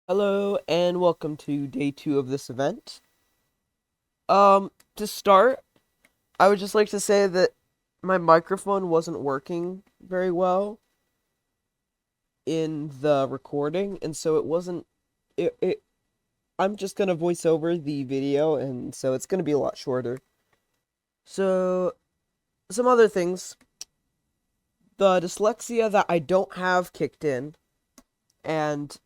Hello and welcome to day 2 of this event. To start, I would just like to say that my microphone wasn't working very well in the recording, and so it wasn't it I'm just gonna voice over the video, and so it's gonna be a lot shorter. So, some other things. The dyslexia that I don't have kicked in, and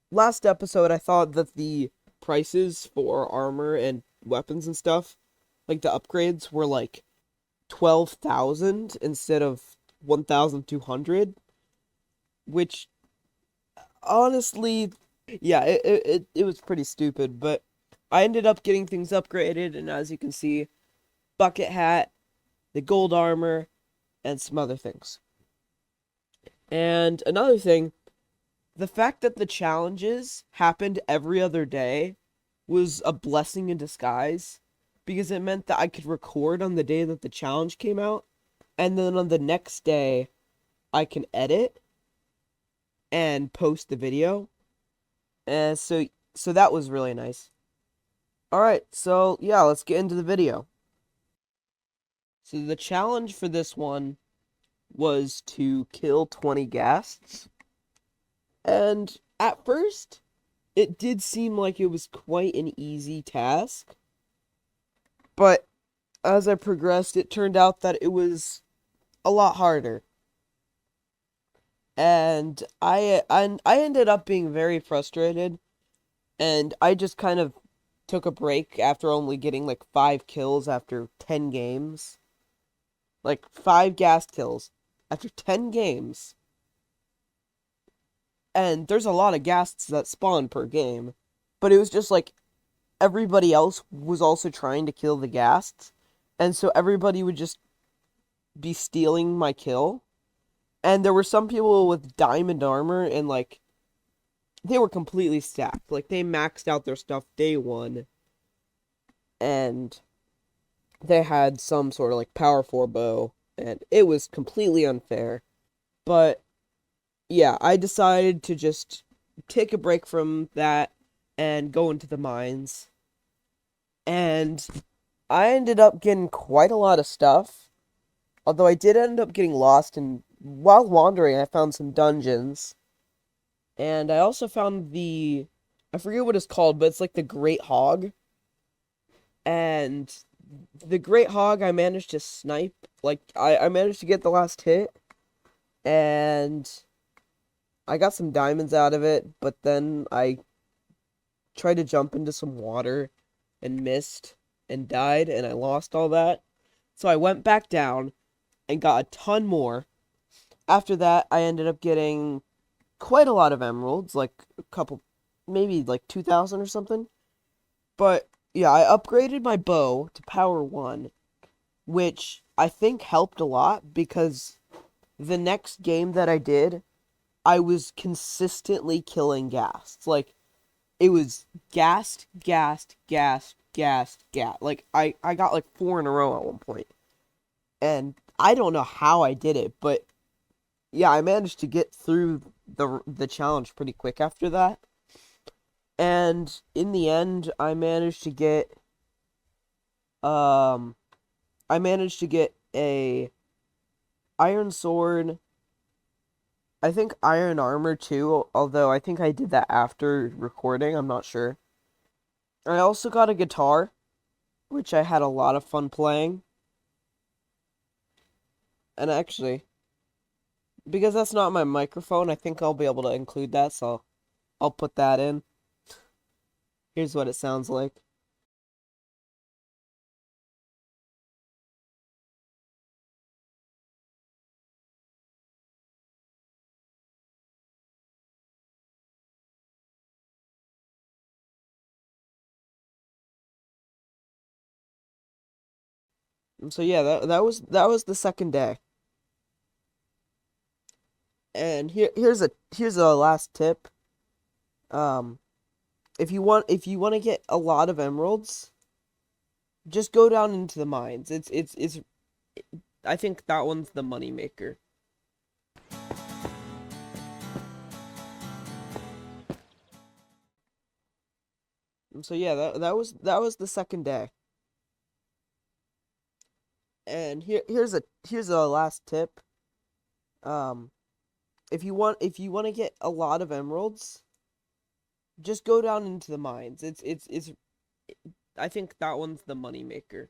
last episode I thought that the prices for armor and weapons and stuff, like the upgrades, were like 12,000 instead of 1,200, which honestly, yeah, it was pretty stupid, but I ended up getting things upgraded, and as you can see, bucket hat, the gold armor, and some other things. And another thing, the fact that the challenges happened every other day was a blessing in disguise because it meant that I could record on the day that the challenge came out, and then on the next day I can edit and post the video. And so that was really nice. All right, so yeah, let's get into the video. So the challenge for this one was to kill 20 ghasts. And at first, it did seem like it was quite an easy task. But as I progressed, it turned out that it was a lot harder. And I ended up being very frustrated, and I just kind of took a break after only getting like 5 kills after 10 games. Like 5 gas kills after 10 games. And there's a lot of ghasts that spawn per game. But it was just like everybody else was also trying to kill the ghasts. And so everybody would just be stealing my kill. And there were some people with diamond armor and like they were completely stacked. Like they maxed out their stuff day one. And they had some sort of like power 4 bow, and it was completely unfair. But yeah, I decided to just take a break from that and go into the mines. And I ended up getting quite a lot of stuff. Although I did end up getting lost, and while wandering, I found some dungeons. And I also found I forget what it's called, but it's like the Great Hog. And the Great Hog, I managed to snipe. Like, I managed to get the last hit. And I got some diamonds out of it, but then I tried to jump into some water and missed and died, and I lost all that. So I went back down and got a ton more. After that, I ended up getting quite a lot of emeralds, like a couple, maybe like 2,000 or something. But yeah, I upgraded my bow to power 1, which I think helped a lot because the next game that I did, I was consistently killing ghasts. Like, it was gassed, gassed, gassed, gassed, gassed. Like, I got like 4 in a row at one point. And I don't know how I did it, but yeah, I managed to get through the challenge pretty quick after that. And in the end, um I managed to get a iron sword, I think iron armor too, although I think I did that after recording, I'm not sure. I also got a guitar, which I had a lot of fun playing. And actually, because that's not my microphone, I think I'll be able to include that, so I'll put that in. Here's what it sounds like. And so yeah, that was the second day. And here's a last tip. Um, if you want to get a lot of emeralds, just go down into the mines. It's I think that one's the money maker. So yeah, that was the second day. And here's a last tip. Um, if you want to get a lot of emeralds, just go down into the mines. It's I think that one's the money maker.